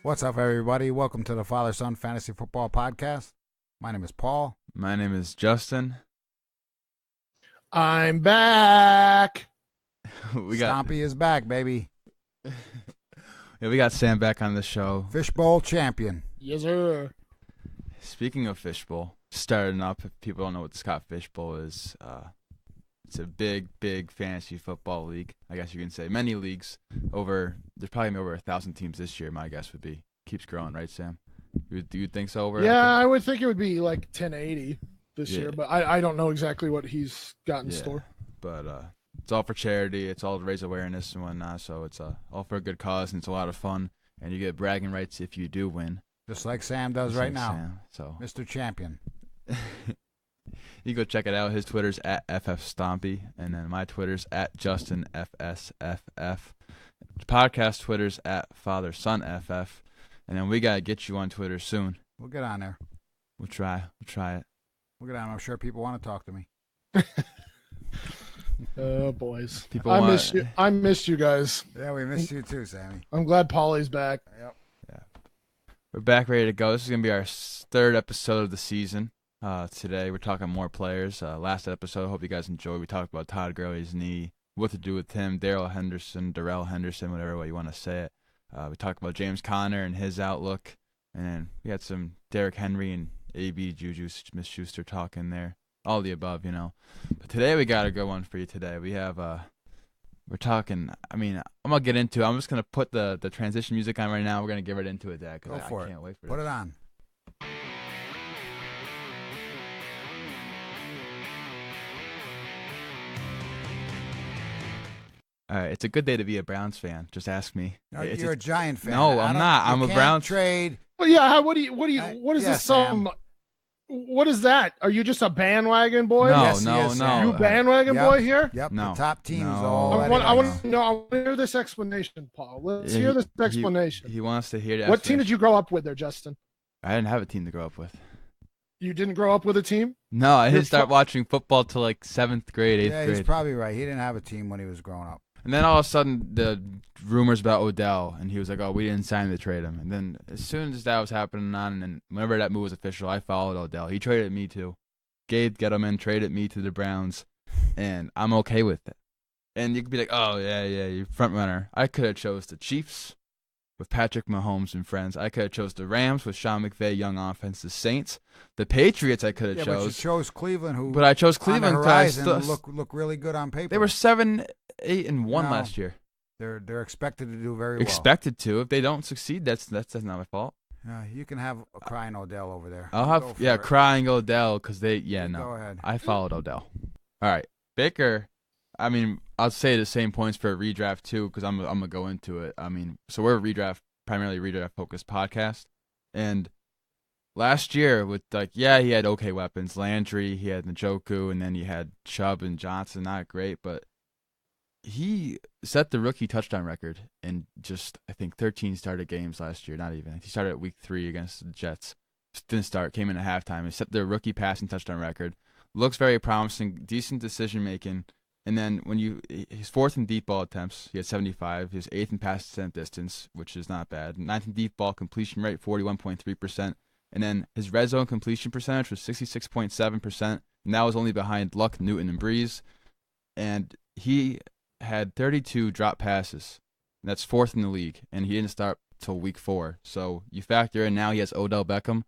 What's up, everybody? Welcome to the Father-Son Fantasy Football Podcast. My name is Paul. My name is Justin. I'm back. Stompy is back, baby. We got Sam back on the show. Fishbowl champion. Yes, sir. Speaking of Fishbowl, starting up, if people don't know what the Scott Fishbowl is, it's a big fantasy football league. I guess you can say many leagues. There's probably over 1,000 teams this year. My guess would be keeps growing, right, Sam? Do you think so? I would think it would be like 1080 this year, but I don't know exactly what he's got in store. But it's all for charity. It's all to raise awareness and whatnot. So it's all for a good cause, and it's a lot of fun. And you get bragging rights if you do win. Just like Sam does right now. So Mr. Champion. You go check it out. His Twitter's at FFStompy, and then my Twitter's at JustinFSFF. The podcast Twitter's at FatherSonFF, and then we gotta get you on Twitter soon. We'll get on there. We'll try it. We'll get on. I'm sure people want to talk to me. Oh, boys. I missed you guys. Yeah, we missed you too, Sammy. I'm glad Paulie's back. Yep. Yeah. We're back ready to go. This is gonna be our third episode of the season. Today we're talking more players. Last episode, I hope you guys enjoyed. We talked about Todd Gurley's knee, what to do with him, Darrell Henderson, whatever way you want to say it. We talked about James Conner and his outlook, and then we had some Derrick Henry and AB Juju Smith-Schuster talking there. All the above, you know. But today we got a good one for you today. We have we're talking. I'm gonna get into it. I'm just gonna put the transition music on right now. We're gonna get right into it, Dad. Go for it. I can't wait for Put it on. All right, it's a good day to be a Browns fan. Just ask me. No, you're a Giant fan. No, I'm not. I'm a Browns trade. Well, yeah. What is this? Sam. What is that? Are you just a bandwagon boy? No, Yes, no. You bandwagon boy here? Yep. No. The top teams. No. I want to hear this explanation, Paul. Let's hear this explanation. He wants to hear that. What team did you grow up with there, Justin? I didn't have a team to grow up with. You didn't grow up with a team? No, I didn't start watching football till like 7th grade, 8th grade. He's probably right. He didn't have a team when he was growing up. And then all of a sudden, the rumors about Odell, and he was like, "Oh, we didn't sign to trade him." And then as soon as that was happening on, and whenever that move was official, I followed Odell. He traded me too. Gabe Gettleman traded me to the Browns, and I'm okay with it. And you could be like, "Oh, yeah, you're front runner." I could have chose the Chiefs with Patrick Mahomes and friends. I could have chose the Rams with Sean McVay, young offense, the Saints. The Patriots I could have chose. But you chose Cleveland, But I chose Cleveland because look really good on paper. They were 7-8-1 last year. They're expected to do very well. Expected to. If they don't succeed, that's not my fault. You can have a crying Odell over there. I'll have crying Odell because they no. Go ahead. I followed Odell. All right, Baker. I'll say the same points for a redraft too because I'm gonna go into it. So we're a primarily redraft focused podcast, and last year with he had okay weapons. Landry, he had Njoku, and then he had Chubb and Johnson. Not great, but he set the rookie touchdown record in just, I think, 13 started games last year. Not even. He started at week 3 against the Jets. Just didn't start. Came in at halftime. He set the rookie passing touchdown record. Looks very promising. Decent decision making. And then he's 4th in deep ball attempts. He had 75. He was 8th in pass attempt distance, which is not bad. 9th in deep ball completion rate, 41.3%. And then his red zone completion percentage was 66.7%. And that was only behind Luck, Newton, and Breeze. And he had 32 drop passes. And that's 4th in the league. And he didn't start till week 4. So you factor in now he has Odell Beckham.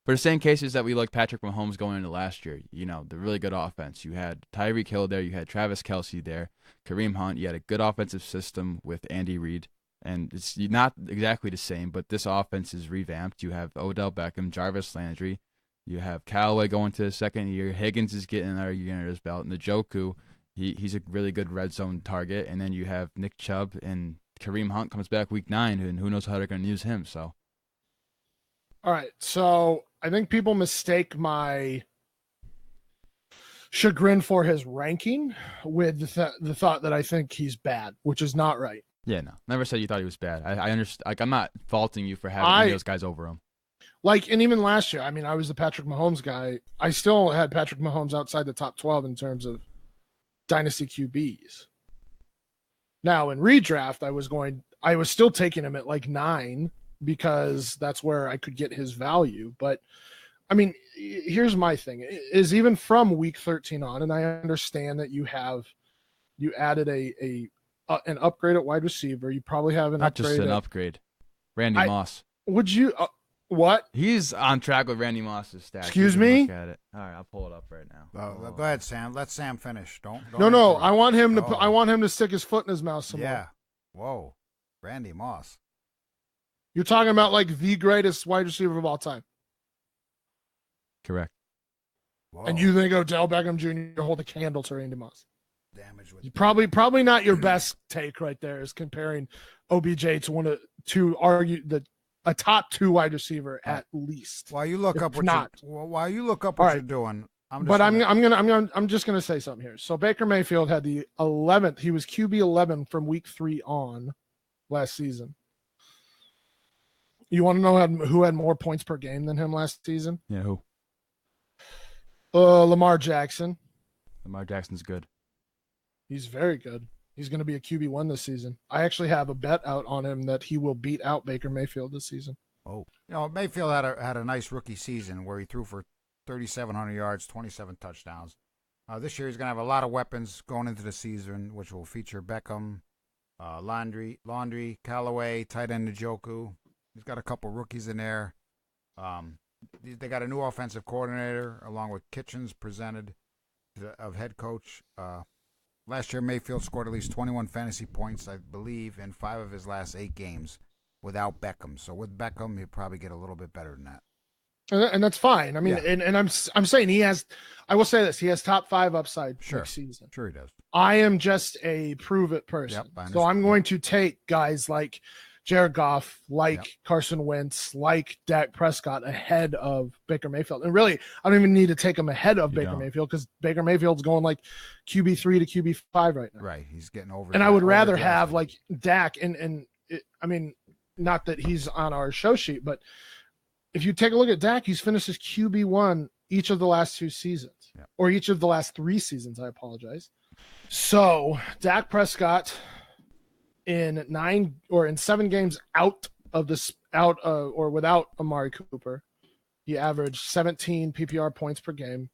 For the same cases that we like Patrick Mahomes going into last year, the really good offense. You had Tyreek Hill there. You had Travis Kelce there. Kareem Hunt. You had a good offensive system with Andy Reid. And it's not exactly the same, but this offense is revamped. You have Odell Beckham, Jarvis Landry. You have Callaway going to his second year. Higgins is getting another year under his belt. And Njoku, he's a really good red zone target. And then you have Nick Chubb, and Kareem Hunt comes back week 9, and who knows how they're going to use him. So, all right. So I think people mistake my chagrin for his ranking with the thought that I think he's bad, which is not right. Yeah, no. Never said you thought he was bad. I understand. I'm not faulting you for having those guys over him. And even last year, I was the Patrick Mahomes guy. I still had Patrick Mahomes outside the top 12 in terms of dynasty QBs. Now in redraft, I was still taking him at 9 because that's where I could get his value. But I mean, here's my thing: is even from week 13 on, and I understand that you added an upgrade at wide receiver. You probably have an Not upgrade. just an upgrade. Randy Moss. Would you? What? He's on track with Randy Moss's stats. Excuse me? Look at it. All right, I'll pull it up right now. Go ahead, Sam. Let Sam finish. Don't No. interrupt. I want him to. I want him to stick his foot in his mouth some Yeah. Whoa. Randy Moss. You're talking about like the greatest wide receiver of all time. Correct. Whoa. And you think Odell Beckham Jr. hold a candle to Randy Moss? Damage with Probably not your best take right there is comparing OBJ to argue a top 2 wide receiver at least. While you look up what you're doing, I'm just gonna say something here. So Baker Mayfield had the 11th. He was QB 11 from week 3 on last season. You want to know who had more points per game than him last season? Yeah, who? Lamar Jackson. Lamar Jackson's good. He's very good. He's going to be a QB1 this season. I actually have a bet out on him that he will beat out Baker Mayfield this season. Oh, Mayfield had a nice rookie season where he threw for 3,700 yards, 27 touchdowns. This year he's going to have a lot of weapons going into the season, which will feature Beckham, Laundry, Callaway, tight end Njoku. He's got a couple rookies in there. They got a new offensive coordinator along with Kitchens presented of head coach. Last year, Mayfield scored at least 21 fantasy points, I believe, in 5 of his last 8 games without Beckham. So with Beckham, he'll probably get a little bit better than that. And that's fine. I mean, yeah. and I'm saying he has. I will say this: he has top 5 upside next season. Sure, he does. I am just a prove it person, so I'm going to take guys like Jared Goff, like Carson Wentz, like Dak Prescott ahead of Baker Mayfield. And really, I don't even need to take him ahead of Baker Mayfield because Baker Mayfield's going like QB3 to QB5 right now. Right, he's getting over. And I would rather have like Dak I mean, not that he's on our show sheet, but if you take a look at Dak, he's finished his QB1 each of the last 2 seasons, or each of the last 3 seasons. I apologize. So Dak Prescott in 7 games without Amari Cooper, he averaged 17 PPR points per game.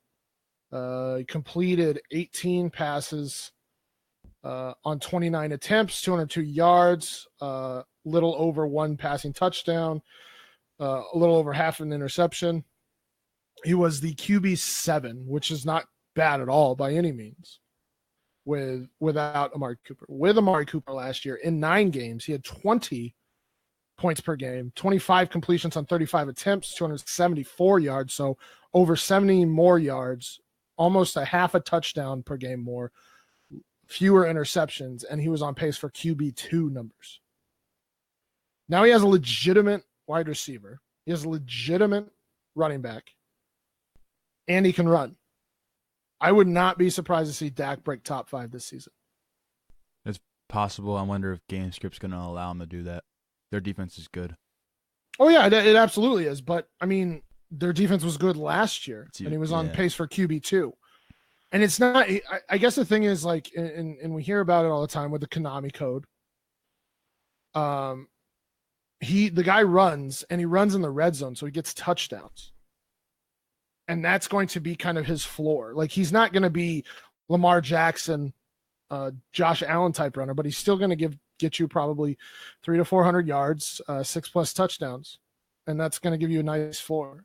He completed 18 passes on 29 attempts, 202 yards, little over 1 passing touchdown, a little over half an interception. He was the QB7, which is not bad at all by any means. Without Amari Cooper. With Amari Cooper last year, in 9 games, he had 20 points per game, 25 completions on 35 attempts, 274 yards, so over 70 more yards, almost a half a touchdown per game more, fewer interceptions, and he was on pace for QB2 numbers. Now he has a legitimate wide receiver. He has a legitimate running back, and he can run. I would not be surprised to see Dak break top 5 this season. It's possible. I wonder if game script's going to allow him to do that. Their defense is good. Oh, yeah, it absolutely is. But, I mean, their defense was good last year, and he was on pace for QB2. And it's not – I guess the thing is, like, and we hear about it all the time with the Konami code. The guy runs, and he runs in the red zone, so he gets touchdowns. And that's going to be kind of his floor. Like, he's not going to be Lamar Jackson, Josh Allen type runner, but he's still going to get you probably 300 to 400 yards, 6+ touchdowns. And that's going to give you a nice floor.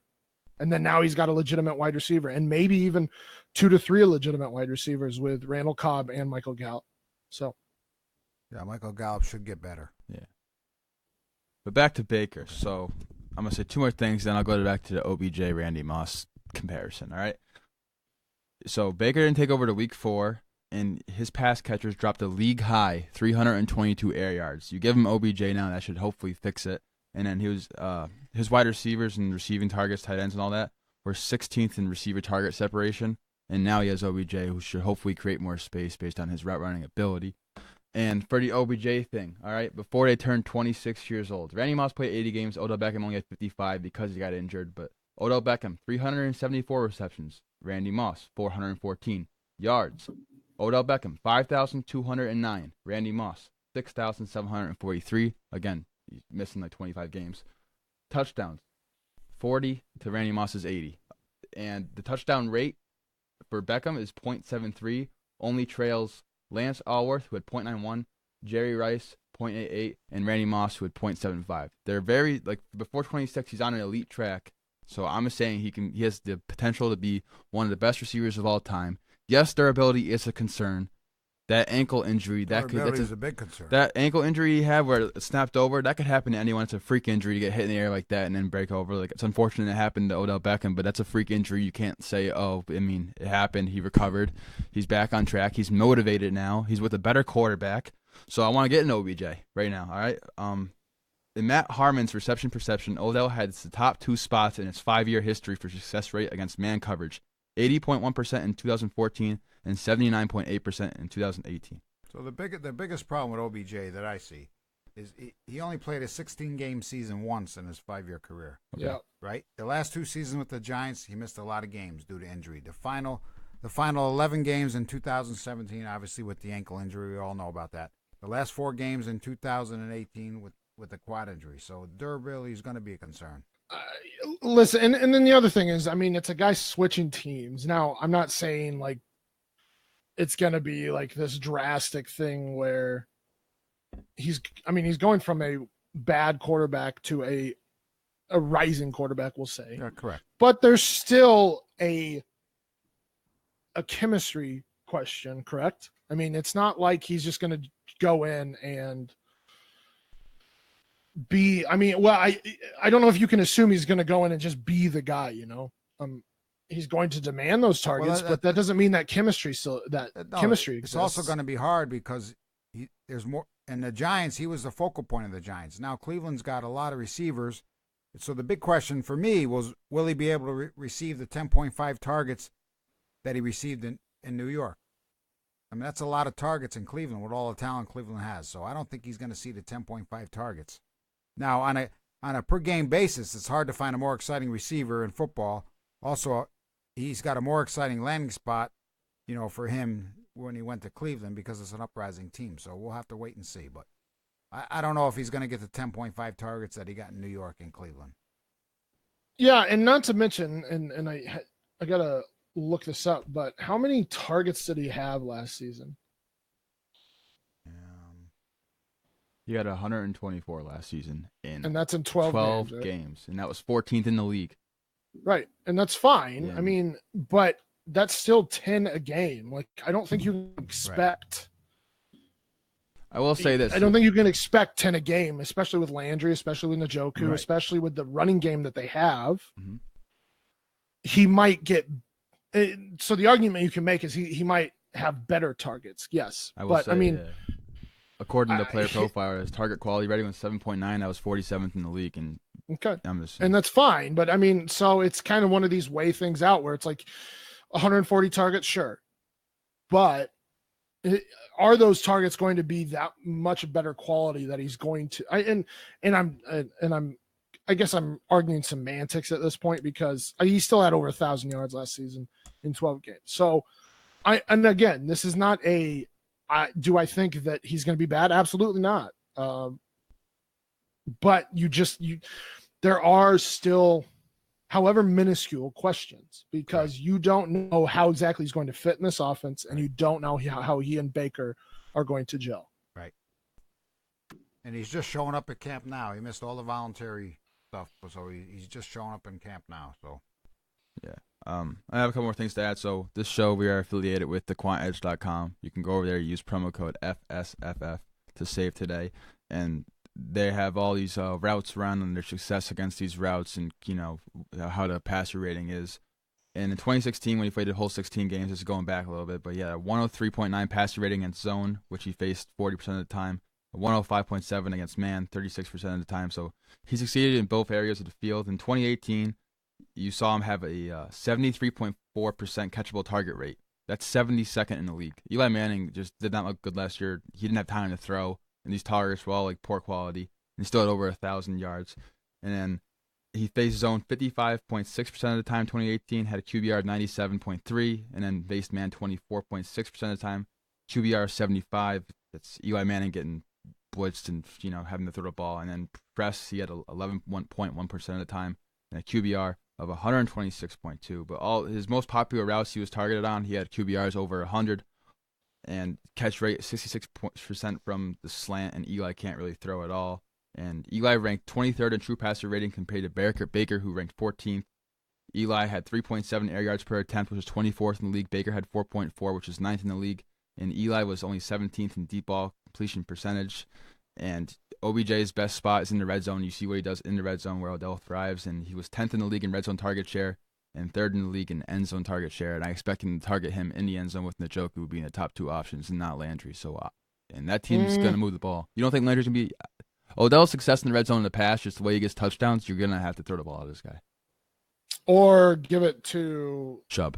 And then now he's got a legitimate wide receiver and maybe even 2 to 3 legitimate wide receivers with Randall Cobb and Michael Gallup. So, yeah, Michael Gallup should get better. Yeah. But back to Baker. So I'm going to say 2 more things, then I'll go back to the OBJ Randy Moss comparison. All right. So Baker didn't take over to week 4, and his pass catchers dropped a league high 322 air yards. You give him OBJ now, that should hopefully fix it. And then he was his wide receivers and receiving targets, tight ends, and all that were 16th in receiver target separation. And now he has OBJ, who should hopefully create more space based on his route running ability. And for the OBJ thing, all right, before they turned 26 years old, Randy Moss played 80 games. Odell Beckham only had 55 because he got injured, but Odell Beckham, 374 receptions. Randy Moss, 414 yards. Odell Beckham, 5,209. Randy Moss, 6,743. Again, He's missing like 25 games. Touchdowns, 40 to Randy Moss's 80. And the touchdown rate for Beckham is .73, only trails Lance Allworth, who had .91, Jerry Rice, .88, and Randy Moss, who had .75. They're very, like, before 26, he's on an elite track. So I'm saying he has the potential to be one of the best receivers of all time. Yes, durability is a concern. That ankle injury, that's a big concern. That ankle injury he had where it snapped over, that could happen to anyone. It's a freak injury to get hit in the air like that and then break over. Like, it's unfortunate it happened to Odell Beckham, but that's a freak injury. You can't say, oh, I mean, it happened. He recovered. He's back on track. He's motivated now. He's with a better quarterback. So I want to get an OBJ right now, all right? In Matt Harmon's reception perception, Odell had the top 2 spots in his 5-year history for success rate against man coverage, 80.1% in 2014 and 79.8% in 2018. So the biggest problem with OBJ that I see is he only played a 16-game season once in his 5-year career. Okay. Yeah. Right? The last 2 seasons with the Giants, he missed a lot of games due to injury. The final 11 games in 2017, obviously with the ankle injury, we all know about that. The last 4 games in 2018 with the quad injury. So durability is going to be a concern. Listen, and then the other thing is, I mean, it's a guy switching teams. Now, I'm not saying like it's going to be like this drastic thing where he's going from a bad quarterback to a rising quarterback, we'll say. Yeah, correct. But there's still a chemistry question, correct? I mean, it's not like he's just going to go in and be, I mean, well, I don't know if you can assume he's going to go in and just be the guy, you know. He's going to demand those targets, but that doesn't mean that chemistry chemistry exists. It's also going to be hard because there's more. And the Giants, he was the focal point of the Giants. Now Cleveland's got a lot of receivers. So the big question for me was, will he be able to receive the 10.5 targets that he received in New York? I mean, that's a lot of targets in Cleveland with all the talent Cleveland has. So I don't think he's going to see the 10.5 targets. Now, on a per-game basis, it's hard to find a more exciting receiver in football. Also, he's got a more exciting landing spot, you know, for him when he went to Cleveland because it's an uprising team. So we'll have to wait and see. But I don't know if he's going to get the 10.5 targets that he got in New York and Cleveland. Yeah, and not to mention, and I got to look this up, but how many targets did he have last season? He had 124 last season and that's in 12 games, right? games, and that was 14th in the league. Right, and that's fine. Yeah. I mean, but that's still 10 a game. Like, I don't think you can expect. Right. I will say this. I don't think you can expect 10 a game, especially with Landry, especially with Njoku, right. especially with the running game that they have. Mm-hmm. He might get. So the argument you can make is he might have better targets. Yes, I mean. Yeah. According to Player Profile, his target quality rating was 7.9. That was 47th in the league, and okay, and that's fine. But I mean, so it's kind of one of these weigh things out where it's like 140 targets, sure, but are those targets going to be that much better quality that he's going to? I guess I'm arguing semantics at this point because he still had over 1,000 yards last season in 12 games. So, and again, this is not a. Do I think that he's going to be bad? Absolutely not. But there are still, however minuscule, questions because you don't know how exactly he's going to fit in this offense, and you don't know how he and Baker are going to gel. Right. And he's just showing up at camp now. He missed all the voluntary stuff, so he's just showing up in camp now. So. Yeah. I have a couple more things to add. So this show, we are affiliated with thequantedge.com. You can go over there, use promo code FSFF to save today. And they have all these routes around and their success against these routes and, you know, how the passer rating is. And in 2016, when he played the whole 16 games, this is going back a little bit, but yeah, 103.9 passer rating against zone, which he faced 40% of the time. 105.7 against man, 36% of the time. So he succeeded in both areas of the field. In 2018, you saw him have a 73.4% catchable target rate. That's 72nd in the league. Eli Manning just did not look good last year. He didn't have time to throw, and these targets were all like poor quality. And he still had over 1,000 yards. And then he faced zone 55.6% of the time. 2018 had a QBR 97.3, and then faced man 24.6% of the time. QBR 75. That's Eli Manning getting blitzed and having to throw the ball. And then press, he had 11.1% of the time, and a QBR of 126.2. But all his most popular routes he was targeted on, he had QBRs over 100, and catch rate 66% from the slant. And Eli can't really throw at all. And Eli ranked 23rd in true passer rating compared to Baker, who ranked 14th. Eli had 3.7 air yards per attempt, which was 24th in the league. Baker had 4.4, which was 9th in the league. And Eli was only 17th in deep ball completion percentage. And OBJ's best spot is in the red zone. You see what he does in the red zone where Odell thrives. And he was 10th in the league in red zone target share and 3rd in the league in end zone target share. And I expect him to target him in the end zone with Njoku being the top 2 options and not Landry. And that team's going to move the ball. You don't think Landry's going to be – Odell's success in the red zone in the past, just the way he gets touchdowns, you're going to have to throw the ball at this guy. Or give it to Chubb.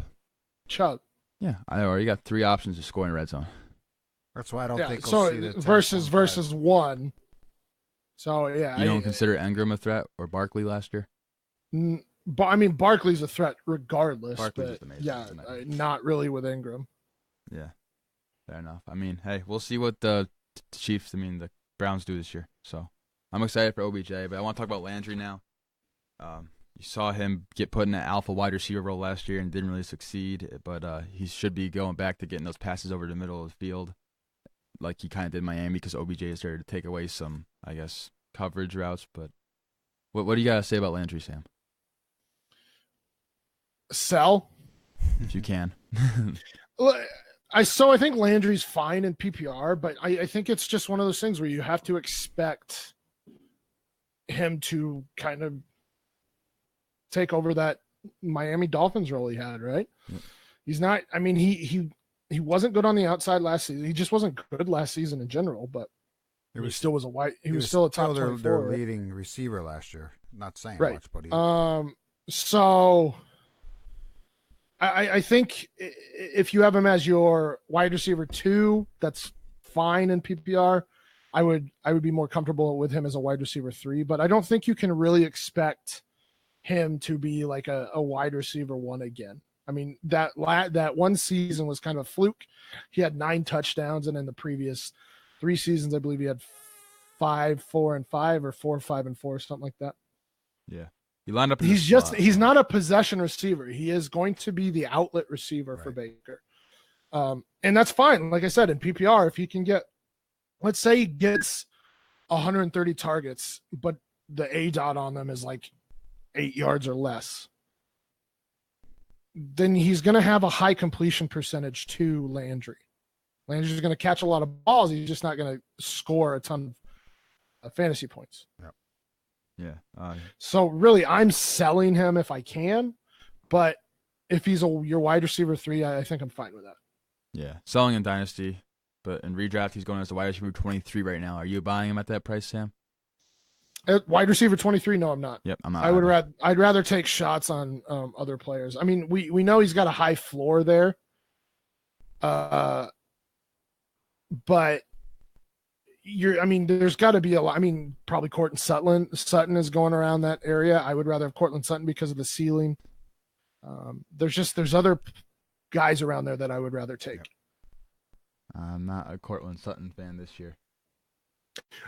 Yeah, I already got 3 options to score in red zone. That's why I don't think so we'll see the versus 1. So yeah, you don't consider Ingram a threat or Barkley last year? But I mean, Barkley's a threat regardless. Barkley's but amazing. Yeah, not really with Ingram. Yeah, fair enough. I mean, hey, we'll see what the the Browns do this year. So I'm excited for OBJ, but I want to talk about Landry now. You saw him get put in an alpha wide receiver role last year and didn't really succeed, but he should be going back to getting those passes over the middle of the field like he kind of did in Miami, because OBJ is there to take away some, I guess, coverage routes. But what do you got to say about Landry, Sam? Sell? If you can. I think Landry's fine in PPR, but I think it's just one of those things where you have to expect him to kind of take over that Miami Dolphins role he had, right? Yep. He's not. I mean, he wasn't good on the outside last season. He just wasn't good last season in general. But he still was still a top 24. Their leading receiver last year. Not saying much, but so I think if you have him as your wide receiver 2, that's fine in PPR. I would be more comfortable with him as a wide receiver 3, but I don't think you can really expect him to be like a wide receiver 1 again. I mean, that one season was kind of a fluke. He had 9 touchdowns, and in the previous 3 seasons, I believe he had 5, 4, and 5, or 4, 5, and 4, something like that. Yeah. He lined up. He's not a possession receiver. He is going to be the outlet receiver for Baker. And that's fine. Like I said, in PPR, if he can get, let's say he gets 130 targets, but the A dot on them is like 8 yards or less, then he's going to have a high completion percentage to Landry. Landry's going to catch a lot of balls. He's just not going to score a ton of fantasy points. Yep. Yeah. So really, I'm selling him if I can, but if he's your wide receiver 3, I think I'm fine with that. Yeah, selling in Dynasty, but in redraft, he's going as the wide receiver 23 right now. Are you buying him at that price, Sam? Wide receiver 23? No, I'm not. Yep, I'm not. I'd rather take shots on other players. I mean, we know he's got a high floor there, but there's got to be a lot. I mean, probably Courtland Sutton is going around that area. I would rather have Courtland Sutton because of the ceiling. There's other guys around there that I would rather take. Yep. I'm not a Courtland Sutton fan this year.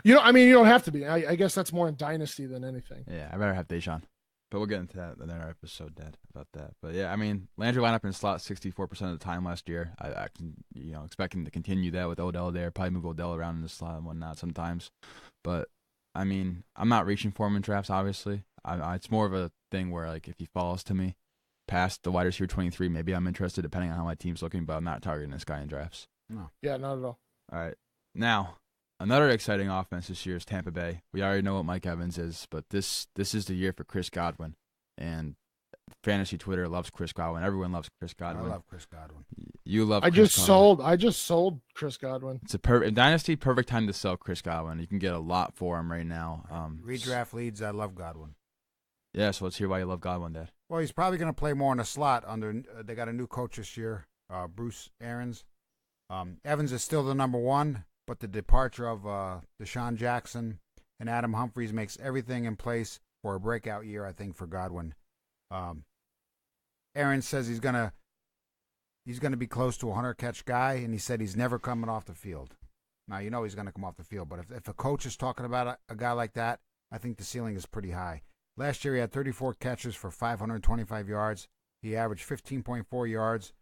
You don't have to be. I guess that's more in Dynasty than anything. Yeah, I'd rather have Deshaun. But we'll get into that in our episode, Dad, about that. But yeah, I mean, Landry lined up in slot 64% of the time last year. I can, expect him to continue that with Odell there. Probably move Odell around in the slot and whatnot sometimes. But I mean, I'm not reaching for him in drafts. Obviously, it's more of a thing where like if he falls to me past the wide receiver 23, maybe I'm interested depending on how my team's looking. But I'm not targeting this guy in drafts. No. Yeah, not at all. All right, now. Another exciting offense this year is Tampa Bay. We already know what Mike Evans is, but this is the year for Chris Godwin. And fantasy Twitter loves Chris Godwin. Everyone loves Chris Godwin. I love Chris Godwin. You love I just sold Chris Godwin. It's a Dynasty, perfect time to sell Chris Godwin. You can get a lot for him right now. Redraft leads, I love Godwin. Yeah, so let's hear why you love Godwin, Dad. Well, he's probably going to play more in a slot they got a new coach this year, Bruce Arians. Evans is still the number 1. But the departure of Deshaun Jackson and Adam Humphries makes everything in place for a breakout year, I think, for Godwin. Aaron says he's gonna be close to a 100-catch guy, and he said he's never coming off the field. Now, you know he's going to come off the field, but if a coach is talking about a guy like that, I think the ceiling is pretty high. Last year, he had 34 catches for 525 yards. He averaged 15.4 yards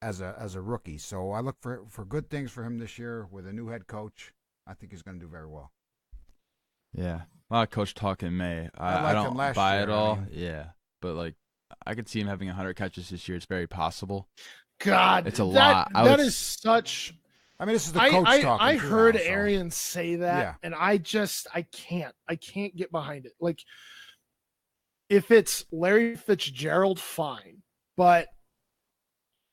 as a rookie. So I look for good things for him this year with a new head coach. I think he's going to do very well. Yeah, a lot of coach talk in May. I liked him don't last buy year, it all. I mean. Yeah, but like I could see him having 100 catches this year. It's very possible. God, It's a lot. That is such. I mean, this is the coach talking. I too heard now, so. Arians say that, Yeah. and I can't get behind it. Like, if it's Larry Fitzgerald, fine, but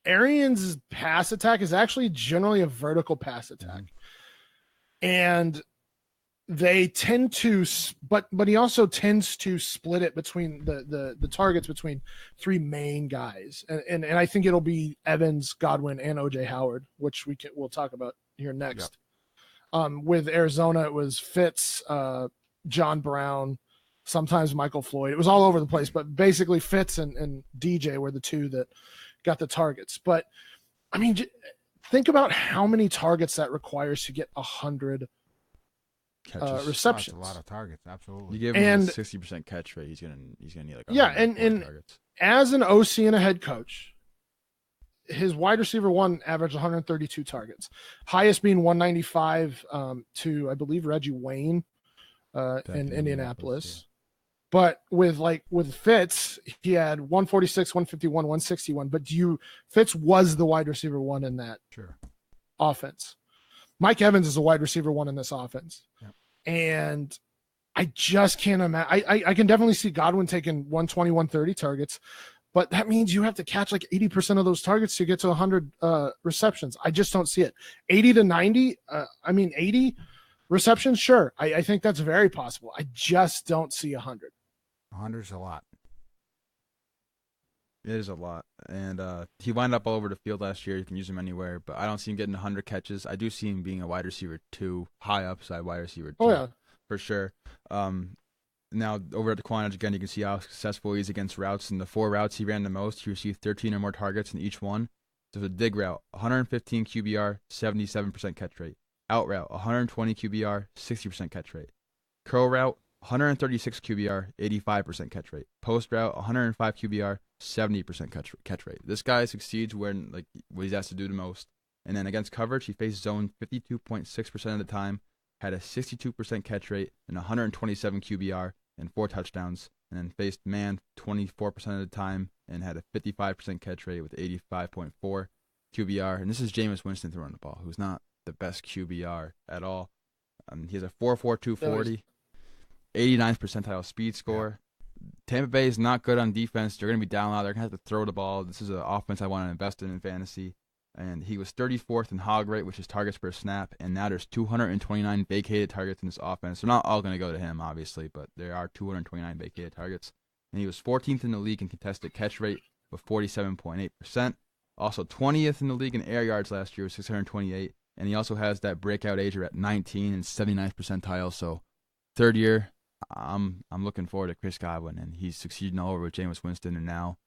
Arians' pass attack is actually generally a vertical pass attack, and they tend to, but he also tends to split it between the targets between three main guys, and I think it'll be Evans, Godwin, and OJ Howard, which we'll talk about here next. Yep. With Arizona, it was Fitz, John Brown, sometimes Michael Floyd. It was all over the place, but basically Fitz and DJ were the two that got the targets. But I mean, think about how many targets that requires to get 100 receptions. That's a lot of targets, absolutely. You give him a 60% catch rate, he's gonna need like and targets. As an OC and a head coach, his wide receiver one averaged 132 targets, highest being 195 to I believe Reggie Wayne in Indianapolis. Yeah. But with Fitz, he had 146, 151, 161. But Fitz was the wide receiver one in that offense. Mike Evans is a wide receiver one in this offense. Yep. And I just can't imagine. I can definitely see Godwin taking 120, 130 targets, but that means you have to catch like 80% of those targets to get to 100 receptions. I just don't see it. 80 to 90, 80 receptions, sure. I think that's very possible. I just don't see 100. 100's a lot. It is a lot. And he wound up all over the field last year. You can use him anywhere, but I don't see him getting 100 catches. I do see him being a wide receiver 2, high upside wide receiver 2. Oh, yeah. For sure. Now, over at the Quantage, again, you can see how successful he is against routes. In the 4 routes he ran the most, he received 13 or more targets in each one. So the dig route, 115 QBR, 77% catch rate. Out route, 120 QBR, 60% catch rate. Curl route, 136 QBR, 85% catch rate. Post route, 105 QBR, 70% catch rate. This guy succeeds when what he's asked to do the most. And then against coverage, he faced zone 52.6% of the time, had a 62% catch rate, and 127 QBR and 4 touchdowns. And then faced man 24% of the time and had a 55% catch rate with 85.4 QBR. And this is Jameis Winston throwing the ball, who's not the best QBR at all. He has a 4.42 40, 89th percentile speed score. Tampa Bay is not good on defense. They're going to be down a lot. They're going to have to throw the ball. This is an offense I want to invest in fantasy. And he was 34th in hog rate, which is targets per snap. And now there's 229 vacated targets in this offense. They're not all going to go to him, obviously, but there are 229 vacated targets. And he was 14th in the league in contested catch rate with 47.8%. Also 20th in the league in air yards last year with 628. And he also has that breakout age at 19 and 79th percentile. So third year, I'm looking forward to Chris Godwin, and he's succeeding all over with Jameis Winston, and now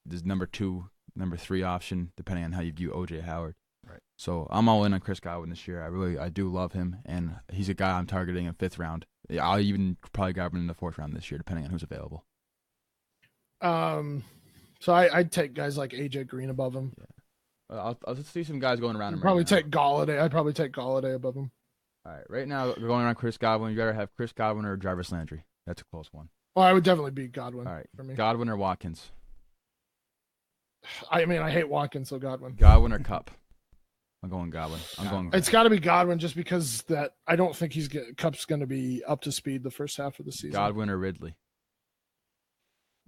there's number 2, number 3 option, depending on how you view OJ Howard. Right. So I'm all in on Chris Godwin this year. I do love him, and he's a guy I'm targeting in 5th round. I'll even probably grab him in the 4th round this year, depending on who's available. So I'd take guys like AJ Green above him. Yeah. I'll just see some guys going around him. Probably take Galladay. I'd probably take Galladay above him. All right, right now we're going around Chris Godwin. You gotta have Chris Godwin or Jarvis Landry. That's a close one. Well, I would definitely be Godwin. All right, for me. Godwin or Watkins. I hate Watkins, so Godwin. Godwin or Kupp. I'm going Godwin. It's got to be Godwin, just because that I don't think Kupp's going to be up to speed the first half of the season. Godwin or Ridley.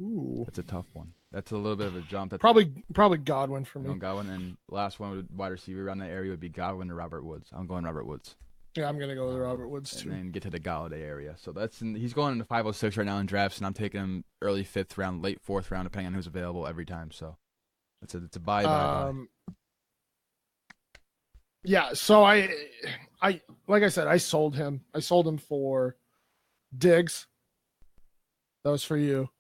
Ooh, that's a tough one. That's a little bit of a jump. That's probably Godwin for me. Godwin, and last one with wide receiver around that area would be Godwin or Robert Woods. I'm going Robert Woods. Yeah, I'm going to go with Robert Woods too. And then get to the Galladay area. So he's going into 506 right now in drafts, and I'm taking him early 5th round, late 4th round, depending on who's available every time. So it's a buy. Yeah, so I like I said, I sold him. I sold him for Diggs. That was for you.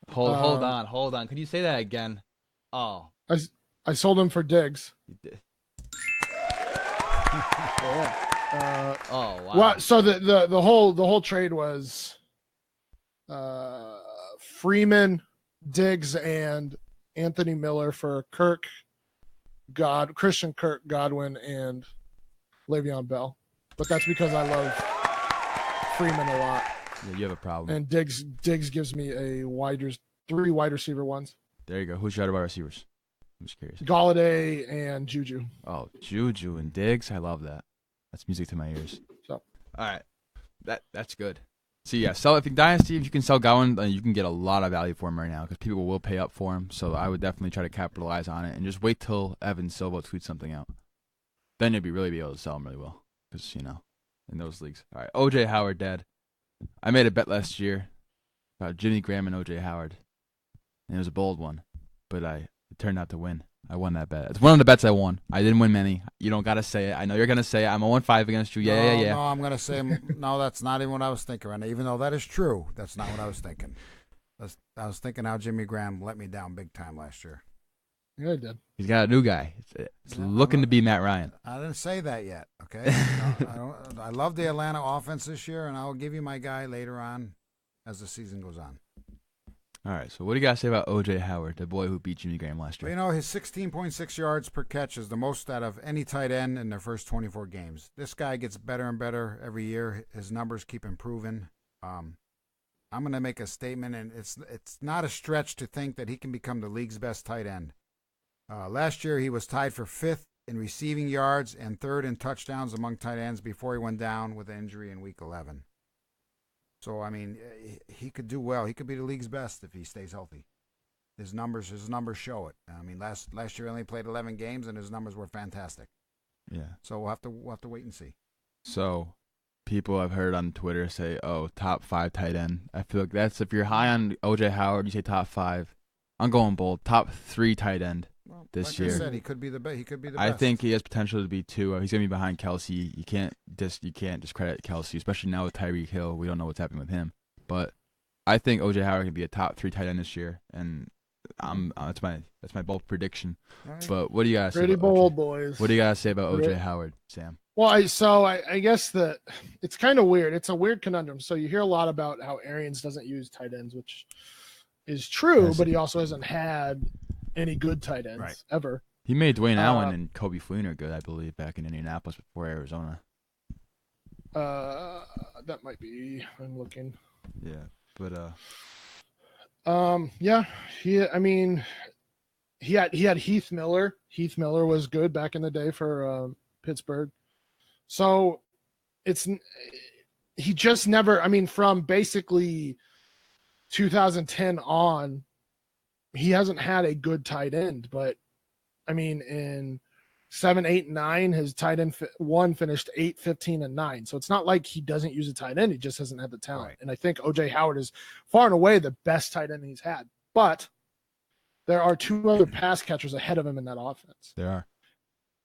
Hold on. Could you say that again? Oh. I sold him for Diggs. You did. Yeah. Oh wow. Well, so the whole trade was Freeman, Diggs, and Anthony Miller for Christian Kirk, Godwin, and Le'Veon Bell. But that's because I love Freeman a lot. Yeah, you have a problem. And Diggs gives me three wide receiver ones. There you go. Who's your other wide receivers? I'm just curious. Galladay and Juju. Oh, Juju and Diggs. I love that. That's music to my ears. So, all right, that's good. So yeah, sell if you Dynasty. If you can sell Godwin, you can get a lot of value for him right now because people will pay up for him. So I would definitely try to capitalize on it and just wait till Evan Silva tweets something out. Then you'll really be able to sell him really well because in those leagues. All right, OJ Howard dead. I made a bet last year about Jimmy Graham and OJ Howard, and it was a bold one, but it turned out to win. I won that bet. It's one of the bets I won. I didn't win many. You don't got to say it. I know you're going to say it. I'm 0-5 against you. Yeah. No, I'm going to say, no, that's not even what I was thinking right now. Even though that is true, that's not what I was thinking. I was thinking how Jimmy Graham let me down big time last year. Yeah, he did. He's got a new guy. It's looking to be Matt Ryan. I didn't say that yet, okay? I love the Atlanta offense this year, and I'll give you my guy later on as the season goes on. All right, so what do you got to say about O.J. Howard, the boy who beat Jimmy Graham last year? Well, his 16.6 yards per catch is the most out of any tight end in their first 24 games. This guy gets better and better every year. His numbers keep improving. I'm going to make a statement, and it's not a stretch to think that he can become the league's best tight end. Last year, he was tied for 5th in receiving yards and 3rd in touchdowns among tight ends before he went down with an injury in Week 11. So, I mean, he could do well. He could be the league's best if he stays healthy. His numbers show it. I mean, last year he only played 11 games, and his numbers were fantastic. Yeah. So we'll have to wait and see. So, people I've heard on Twitter say, "Oh, top 5 tight end." I feel like that's if you're high on O.J. Howard, you say top 5. I'm going bold. Top 3 tight end this year. Like I said, he could be the best. I think he has potential to be 2. He's gonna be behind Kelsey. You can't discredit Kelsey, especially now with Tyreek Hill. We don't know what's happening with him, but I think O.J. Howard can be a top 3 tight end this year, and that's my bold prediction. Right. But what do you guys? Pretty bold, boys. What do you guys say about O.J. Howard, Sam? Well, I guess that it's kind of weird. It's a weird conundrum. So you hear a lot about how Arians doesn't use tight ends, which is true, but he also hasn't had any good tight ends ever. He made Dwayne Allen and Kobe Fleener good, I believe, back in Indianapolis before Arizona. That might be. I'm looking. Yeah, but yeah. He had Heath Miller. Heath Miller was good back in the day for Pittsburgh. So he just never. I mean, from basically 2010 on, he hasn't had a good tight end. But I mean, in 7, 8, 9, his tight end one finished 8, 15, and 9. So it's not like he doesn't use a tight end. He just hasn't had the talent. Right. And I think O.J. Howard is far and away the best tight end he's had. But there are 2 other pass catchers ahead of him in that offense. there are.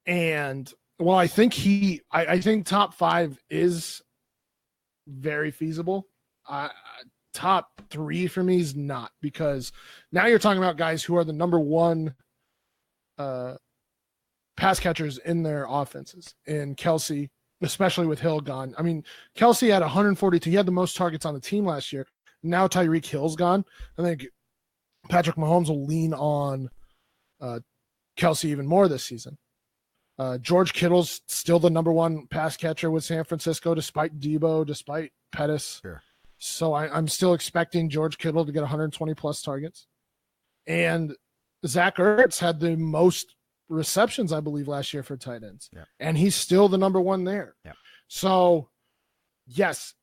And well, I think I think top 5 is very feasible. Top 3 for me is not, because now you're talking about guys who are the number 1 pass catchers in their offenses. And Kelsey, especially with Hill gone. I mean, Kelsey had 142. He had the most targets on the team last year. Now Tyreek Hill's gone. I think Patrick Mahomes will lean on Kelsey even more this season. George Kittle's still the number 1 pass catcher with San Francisco, despite Debo, despite Pettis. Sure. So I'm still expecting George Kittle to get 120 plus targets. And Zach Ertz had the most receptions, I believe, last year for tight ends. Yeah. And he's still the number 1 there. Yeah. So, yes,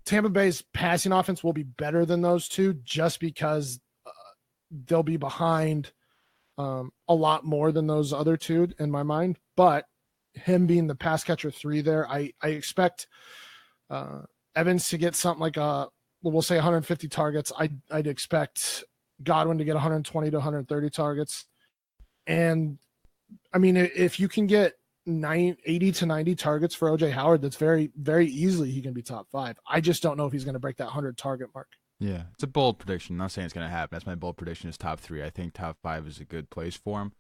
Tampa Bay's passing offense will be better than those 2 just because they'll be behind a lot more than those other 2 in my mind. But him being the pass catcher 3 there, I expect Evans to get something like we'll say 150 targets. I'd expect Godwin to get 120 to 130 targets. And I mean, if you can get 80 to 90 targets for O.J. Howard, that's very, very easily he can be top 5. I just don't know if he's going to break that 100 target mark. Yeah, it's a bold prediction. I'm not saying it's going to happen. That's my bold prediction is top 3. I think top 5 is a good place for him.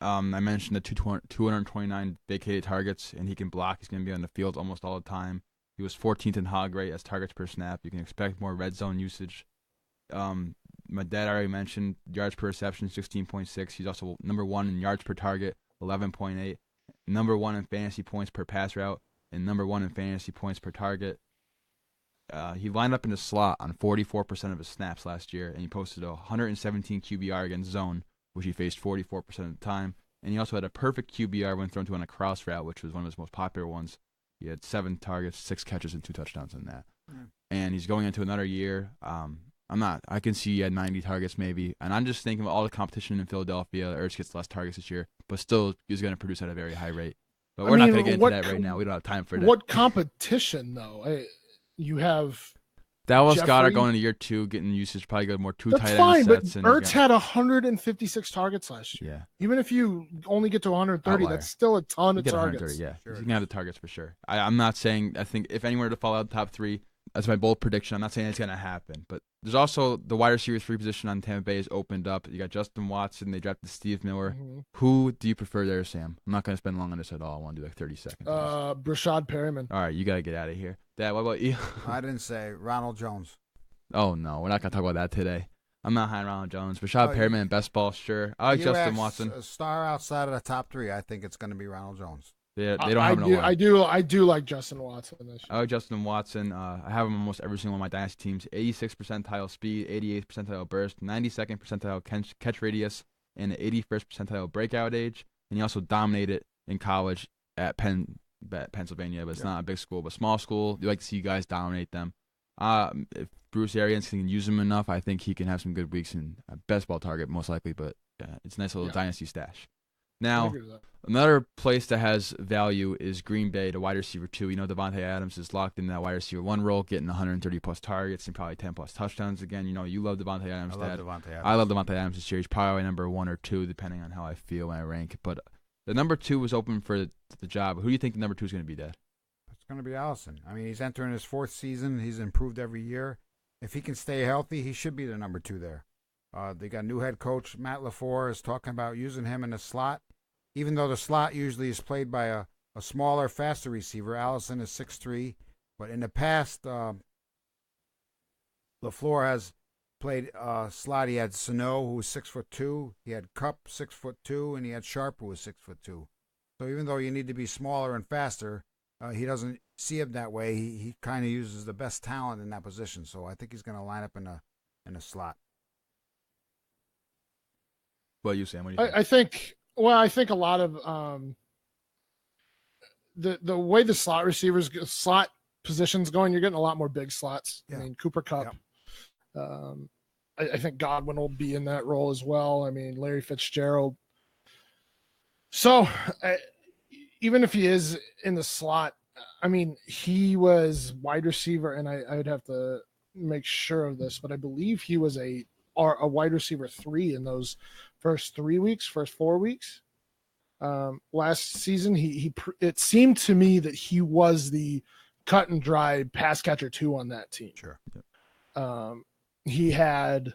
I mentioned the 229 vacated targets, and he can block. He's going to be on the field almost all the time. He was 14th in hog rate as targets per snap. You can expect more red zone usage. My dad already mentioned yards per reception, 16.6. He's also number 1 in yards per target, 11.8. Number 1 in fantasy points per pass route, and number 1 in fantasy points per target. He lined up in the slot on 44% of his snaps last year, and he posted a 117 QBR against zone, which he faced 44% of the time. And he also had a perfect QBR when thrown to on a cross route, which was one of his most popular ones. He had 7 targets, 6 catches, and 2 touchdowns in that. Mm. And he's going into another year. I can see he had 90 targets maybe. And I'm just thinking of all the competition in Philadelphia. Ertz gets less targets this year, but still he's going to produce at a very high rate. But we're not going to get into that right now. We don't have time for that. What competition, though? You have Dallas Goedert going into year 2, getting usage, probably go more 2 That's tight end fine, sets. But Ertz had 156 targets last year. Yeah. Even if you only get to 130, that's still a ton of targets. Yeah, sure. He's going to have the targets for sure. I'm not saying, I think if anywhere to fall out the top 3, that's my bold prediction. I'm not saying it's going to happen. But there's also the wide receiver 3 position on Tampa Bay is opened up. You got Justin Watson. They drafted Steve Miller. Mm-hmm. Who do you prefer there, Sam? I'm not going to spend long on this at all. I want to do like 30 seconds. Brashad Perriman. All right, you got to get out of here. Dad, what about you? I didn't say Ronald Jones. Oh, no. We're not going to talk about that today. I'm not high on Ronald Jones. Brashad Perriman and best ball, sure. I like Justin Watson. A star outside of the top 3, I think it's going to be Ronald Jones. Yeah, they don't have an I do like Justin Watson this year. I like Justin Watson. I have him almost every single one of my dynasty teams. 86th percentile speed, 88th percentile burst, 92nd percentile catch radius, and the 81st percentile breakout age. And he also dominated in college at Pennsylvania, but it's not a big school, but small school. You like to see you guys dominate them. If Bruce Arians can use him enough, I think he can have some good weeks in a best ball target, most likely. But it's a nice little dynasty stash. Now, another place that has value is Green Bay, the wide receiver 2. You know, Devontae Adams is locked in that wide receiver 1 role, getting 130-plus targets and probably 10-plus touchdowns again. You know, you love Devontae Adams, Dad. I love Devontae Adams this year. He's probably number 1 or 2, depending on how I feel when I rank. But the number 2 was open for the job. Who do you think the number 2 is going to be, Dad? It's going to be Allison. I mean, he's entering his 4th season. He's improved every year. If he can stay healthy, he should be the number 2 there. They got new head coach Matt LaFleur is talking about using him in the slot. Even though the slot usually is played by a smaller, faster receiver, Allison is 6'3", but in the past, LaFleur has played slot. He had Sano, who was 6'2", he had Kupp, 6'2", and he had Sharp, who was 6'2". So even though you need to be smaller and faster, he doesn't see him that way. He kind of uses the best talent in that position. So I think he's going to line up in a slot. What you, Sam? What do you think? I think a lot of the way the slot position's going, you're getting a lot more big slots. Yeah. I mean, Cooper Kupp. Yeah. I think Godwin will be in that role as well. I mean, Larry Fitzgerald. So even if he is in the slot, I mean, he was wide receiver, and I would have to make sure of this, but I believe he was a wide receiver 3 in those first 4 weeks. Last season, it seemed to me that he was the cut and dry pass catcher 2 on that team. Sure. He had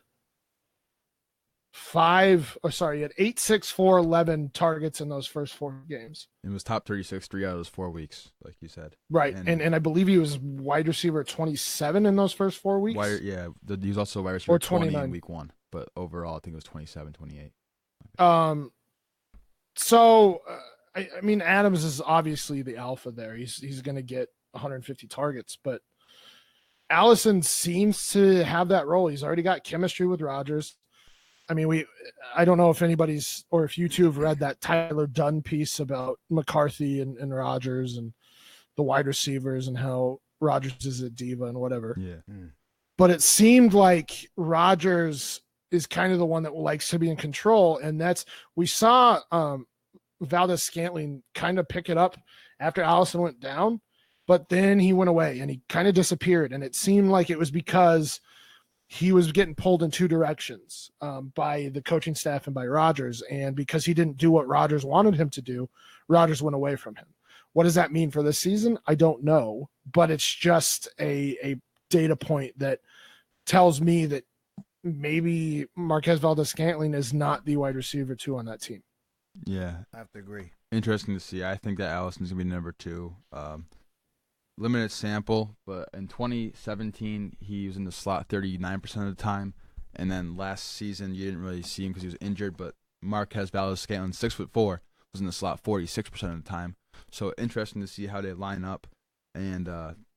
8, 6, 4, 11 targets in those first 4 games. It was top 36 3 out of those 4 weeks, like you said. Right, and I believe he was wide receiver 27 in those first 4 weeks. He was also wide receiver 20 in week 1, but overall I think it was 27, 28. So I mean, Adams is obviously the alpha there. He's going to get 150 targets, but Allison seems to have that role. He's already got chemistry with Rodgers. I mean, I don't know if anybody's or if you two have read that Tyler Dunn piece about McCarthy and Rodgers and the wide receivers and how Rodgers is a diva and whatever. Yeah. But it seemed like Rodgers is kind of the one that likes to be in control. And we saw Valdez-Scantling kind of pick it up after Allison went down, but then he went away and he kind of disappeared. And it seemed like it was because he was getting pulled in 2 directions by the coaching staff and by Rodgers. And because he didn't do what Rodgers wanted him to do, Rodgers went away from him. What does that mean for this season? I don't know, but it's just a data point that tells me that maybe Marquez Valdez-Scantling is not the wide receiver 2 on that team. Yeah, I have to agree. interesting to see. I think that Allison's gonna be number 2. Limited sample, but in 2017 he was in the slot 39% of the time, and then last season you didn't really see him because he was injured. But Marquez Valdes-Scantling, 6'4", was in the slot 46% of the time. So interesting to see how they line up. And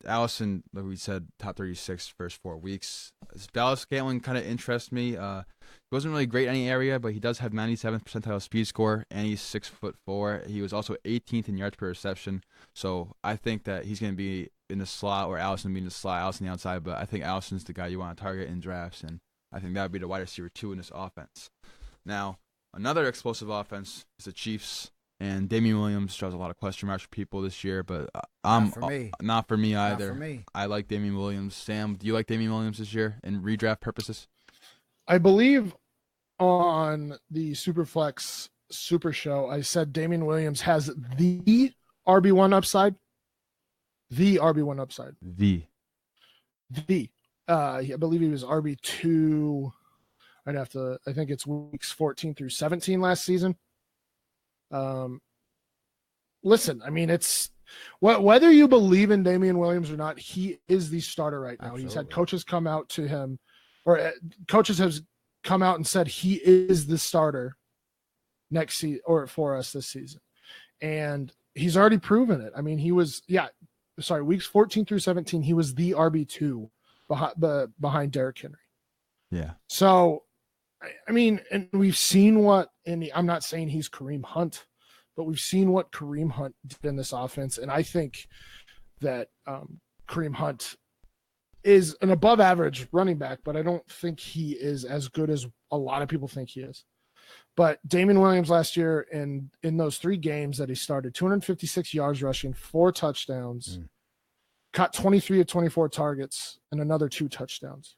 Allison, like we said, top 36 first 4 weeks. Valdes-Scantling kind of interests me. He wasn't really great in any area, but he does have 97th percentile speed score, and he's 6'4". He was also 18th in yards per reception. So I think that he's going to be in the slot, or Allison will be in the slot, Allison the outside. But I think Allison's the guy you want to target in drafts, and I think that would be the wide receiver 2 in this offense. Now, another explosive offense is the Chiefs. And Damian Williams draws a lot of question marks for people this year, but Not for me. Not for me either. Not for me. I like Damian Williams. Sam, do you like Damian Williams this year in redraft purposes? I believe on the Superflex Super Show, I said Damian Williams has the RB1 upside. The RB1 upside. The. I believe he was RB2. I think it's weeks 14 through 17 last season. Listen, I mean, it's whether you believe in Damian Williams or not, he is the starter right now. Absolutely. He's had coaches come out to him, or coaches have come out and said he is the starter next season or for us this season. And he's already proven it. I mean, weeks 14 through 17, he was the RB2 behind Derrick Henry. Yeah. So, I mean, and we've seen I'm not saying he's Kareem Hunt, but we've seen what Kareem Hunt did in this offense. And I think that Kareem Hunt is an above average running back, but I don't think he is as good as a lot of people think he is. But Damian Williams last year in those 3 games that he started, 256 yards rushing, 4 touchdowns, caught 23 of 24 targets, and another 2 touchdowns.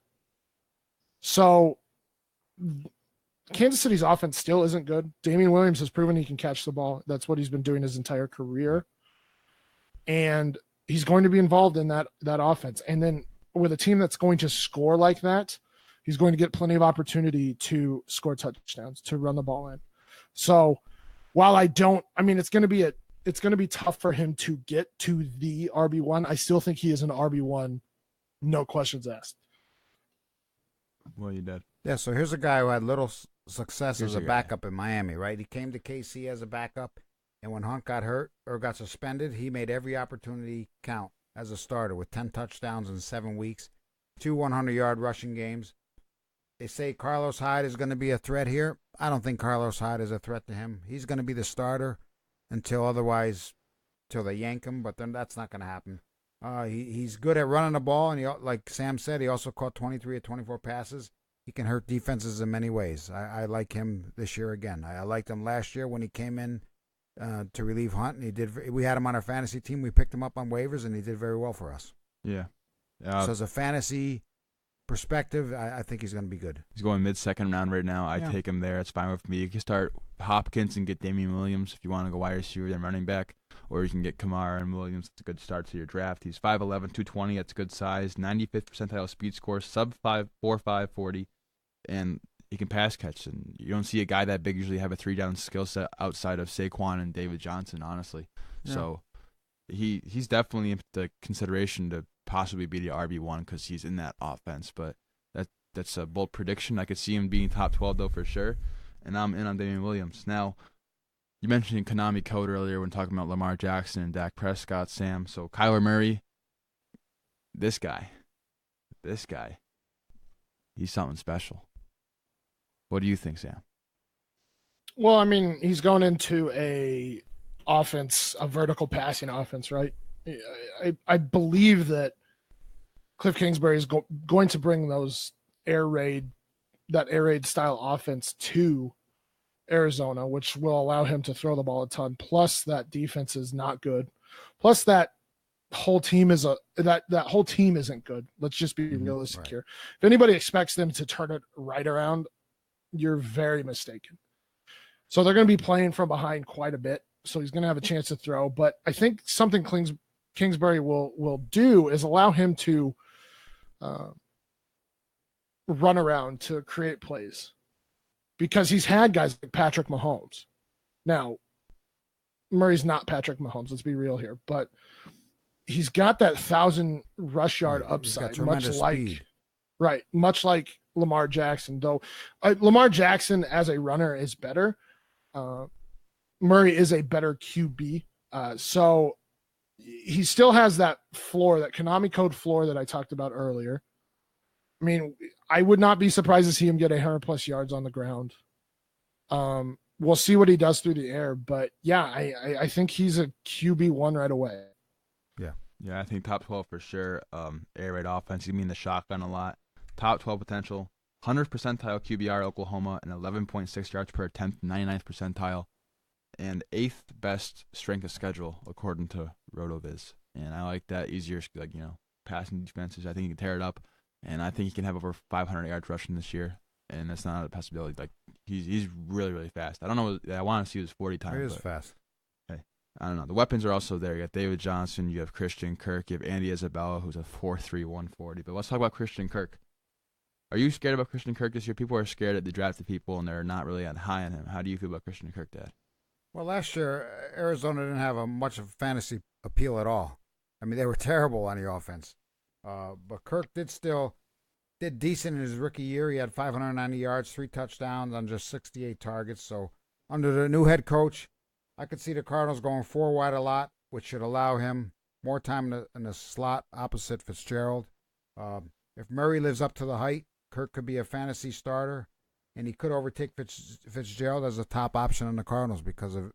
So Kansas City's offense still isn't good. Damian Williams has proven he can catch the ball. That's what he's been doing his entire career. And he's going to be involved in that offense. And then with a team that's going to score like that, he's going to get plenty of opportunity to score touchdowns, to run the ball in. So while it's going to be tough for him to get to the RB1, I still think he is an RB1, no questions asked. Well, you did. Yeah, so here's a guy who had little success Here's as a your guy. backup in Miami, right? He came to KC as a backup, and when Hunt got hurt or got suspended, he made every opportunity count as a starter with 10 touchdowns in 7 weeks, 2 100-yard rushing games. They say Carlos Hyde is going to be a threat here. I don't think Carlos Hyde is a threat to him. He's going to be the starter until they yank him, but then that's not going to happen. He's good at running the ball, and like Sam said, he also caught 23 of 24 passes. He can hurt defenses in many ways. I like him this year again. I liked him last year when he came in to relieve Hunt, and we had him on our fantasy team. We picked him up on waivers, and he did very well for us. Yeah. So as a fantasy perspective, I think he's going to be good. He's going mid-second round right now. I Yeah. take him there. It's fine with me. You can start Hopkins and get Damian Williams if you want to go wide receiver and running back, or you can get Kamara and Williams. It's a good start to your draft. He's 5'11", 220. That's good size. 95th percentile speed score, sub 4.5 40, and he can pass catch. And you don't see a guy that big usually have a 3-down skill set outside of Saquon and David Johnson, honestly. Yeah. So he's definitely in the consideration to possibly be the RB1 because he's in that offense. But that's a bold prediction. I could see him being top 12 though for sure. And I'm in on Damian Williams. Now, you mentioned Konami Code earlier when talking about Lamar Jackson and Dak Prescott, Sam. So Kyler Murray, this guy, he's something special. What do you think, Sam? Well, I mean, he's going into a vertical passing offense, right? I believe that Cliff Kingsbury is going to bring that air raid style offense to Arizona, which will allow him to throw the ball a ton. Plus, that defense is not good. Plus, that whole team that whole team isn't good. Let's just be realistic right. here. If anybody expects them to turn it right around, you're very mistaken. So they're going to be playing from behind quite a bit. So he's going to have a chance to throw. But I think something Kingsbury will do is allow him to run around to create plays, because he's had guys like Patrick Mahomes Now, Murray's not Patrick Mahomes. Let's be real here, but he's got that 1,000 rush yard upside, much like Lamar Jackson. Though Lamar Jackson as a runner is better. Murray is a better QB, so he still has that floor, that Konami code floor that I talked about earlier. I mean, I would not be surprised to see him get 100+ yards on the ground. We'll see what he does through the air, but yeah, I think he's a QB1 right away. Yeah, I think top 12 for sure. Air raid offense, you mean the shotgun a lot. Top 12 potential, 100th percentile QBR Oklahoma, and 11.6 yards per attempt, 99th percentile, and 8th best strength of schedule according to RotoViz. And I like that. Easier, passing defenses. I think he can tear it up, and I think he can have over 500 yards rushing this year. And that's not a possibility. Like he's really, really fast. I don't know. I want to see his 40 time. He is fast. Hey, I don't know. The weapons are also there. You got David Johnson. You have Christian Kirk. You have Andy Isabella, who's a 4.3 140. But let's talk about Christian Kirk. Are you scared about Christian Kirk this year? People are scared that they drafted people and they're not really on high on him. How do you feel about Christian Kirk, Dad? Well, last year Arizona didn't have much of fantasy appeal at all. I mean, they were terrible on the offense. But Kirk did decent in his rookie year. He had 590 yards, 3 touchdowns on just 68 targets. So under the new head coach, I could see the Cardinals going 4 wide a lot, which should allow him more time in the slot opposite Fitzgerald. If Murray lives up to the height, Kirk could be a fantasy starter, and he could overtake Fitzgerald as a top option on the Cardinals because of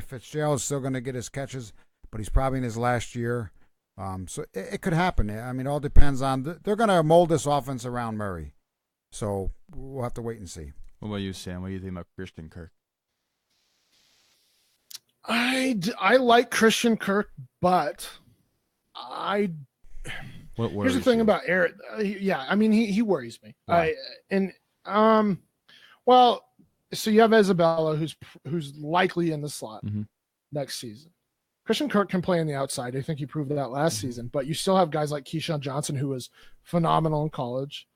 Fitzgerald is still going to get his catches, but he's probably in his last year. So it could happen. I mean, it all depends on they're going to mold this offense around Murray. So we'll have to wait and see. What about you, Sam? What do you think about Christian Kirk? I like Christian Kirk, but here's the thing about Eric. I mean, he worries me. Why? So you have Isabella, who's likely in the slot next season. Christian Kirk can play on the outside. I think he proved that last season. But you still have guys like Keyshawn Johnson, who was phenomenal in college,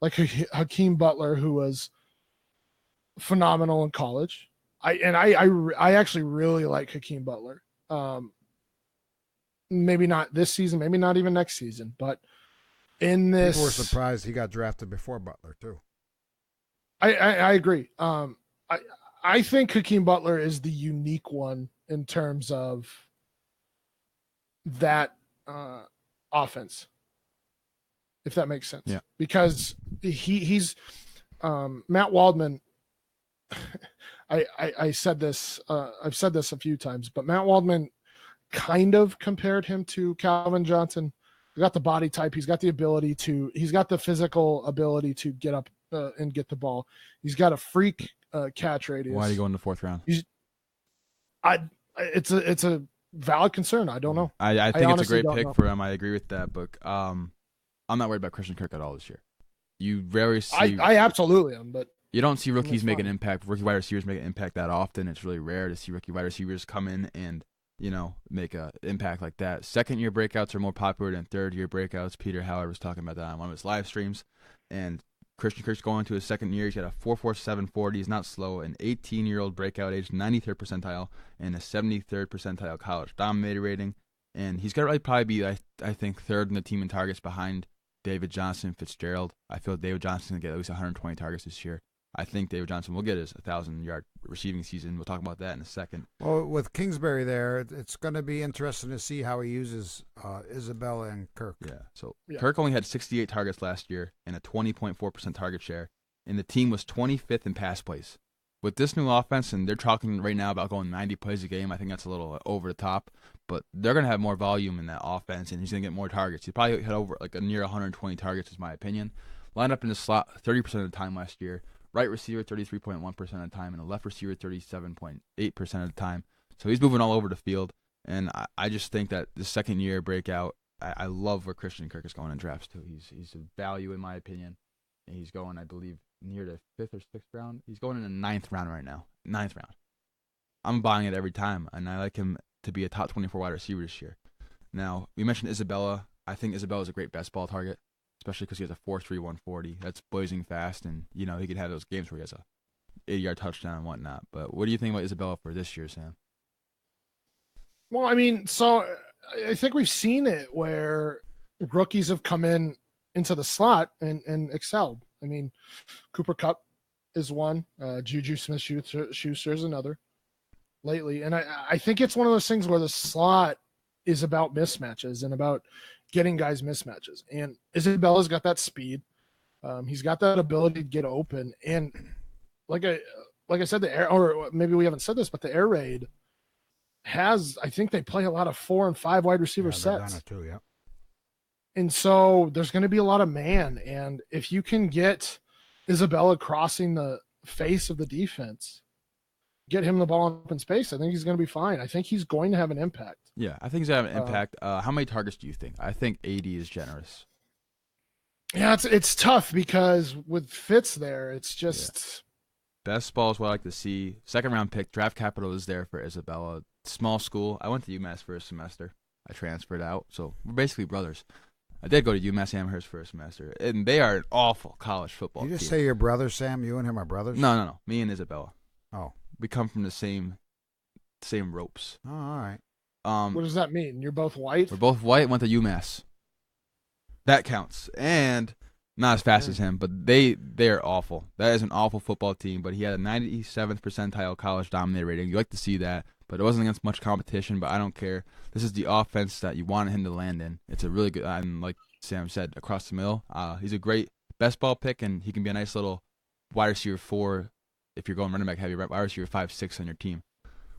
like Hakeem Butler, who was phenomenal in college. I actually really like Hakeem Butler. Maybe not this season, maybe not even next season, but in this, people were surprised he got drafted before Butler too. I agree. I think Hakeem Butler is the unique one in terms of that offense, if that makes sense. Yeah. Because he's Matt Waldman. I said this. I've said this a few times, but Matt Waldman kind of compared him to Calvin Johnson. He's got the body type. He's got the ability to. He's got the physical ability to get up and get the ball. He's got a freak catch radius. Why do you go in the 4th round? It's a valid concern. I don't know. I think it's a great pick for him. I agree with that, but I'm not worried about Christian Kirk at all this year. You rarely see. I absolutely am, but you don't see rookies make an impact. Rookie wide receivers make an impact that often. It's really rare to see rookie wide receivers come in and make an impact like that. Second-year breakouts are more popular than third-year breakouts. Peter Howard was talking about that on one of his live streams, and Christian Kirk's going to his second year. He's got a 4.47 40. He's not slow. An 18-year-old breakout age, 93rd percentile, and a 73rd percentile college dominator rating. And he's going to probably be, I think, third in the team in targets behind David Johnson and Fitzgerald. I feel David Johnson will get at least 120 targets this year. I think David Johnson will get his 1,000-yard receiving season. We'll talk about that in a second. Well, with Kingsbury there, it's going to be interesting to see how he uses Isabella and Kirk. Yeah. So Kirk only had 68 targets last year and a 20.4% target share, and the team was 25th in pass plays. With this new offense, and they're talking right now about going 90 plays a game, I think that's a little over the top, but they're going to have more volume in that offense, and he's going to get more targets. He probably had over a near 120 targets, is my opinion. Lined up in the slot 30% of the time last year. Right receiver 33.1% of the time, and a left receiver 37.8% of the time. So he's moving all over the field, and I just think that the second-year breakout, I love where Christian Kirk is going in drafts too. He's a value in my opinion, and he's going, I believe, near the 5th or 6th round. He's going in the 9th round right now. 9th round. I'm buying it every time, and I like him to be a top 24 wide receiver this year. Now, we mentioned Isabella. I think Isabella is a great best ball target, especially because he has a 4.3 140. That's blazing fast, and he could have those games where he has a 80-yard touchdown and whatnot. But what do you think about Isabella for this year, Sam? Well, I mean, so I think we've seen it where rookies have come into the slot and excelled. I mean, Cooper Kupp is one. Juju Smith-Schuster is another lately. And I think it's one of those things where the slot is about mismatches and about getting guys mismatches. And Isabella's got that speed. He's got that ability to get open. And like I said, the air, or maybe we haven't said this, but the air raid I think they play a lot of 4 and 5 wide receiver sets. Done it too, yeah. And so there's going to be a lot of man. And if you can get Isabella crossing the face of the defense, get him the ball in open space, I think he's going to be fine. I think he's going to have an impact. Yeah, I think he's going to have an impact. How many targets do you think? I think 80 is generous. Yeah, it's tough because with Fitz there, it's just best ball is what I like to see. Second round pick, draft capital is there for Isabella. Small school. I went to UMass for a semester. I transferred out, so we're basically brothers. I did go to UMass Amherst for a semester, and they are an awful college football team. You just say you're brothers, Sam? You and him are brothers? No. Me and Isabella. Oh. We come from the same ropes. Oh, all right. What does that mean? You're both white? We're both white, went to UMass. That counts. And not as fast as him, but they are awful. That is an awful football team, but he had a 97th percentile college dominator rating. You like to see that, but it wasn't against much competition, but I don't care. This is the offense that you wanted him to land in. It's a really good, and like Sam said, across the middle. He's a great best ball pick, and he can be a nice little wide receiver 4 if you're going running back heavy, wide receiver 5-6 on your team.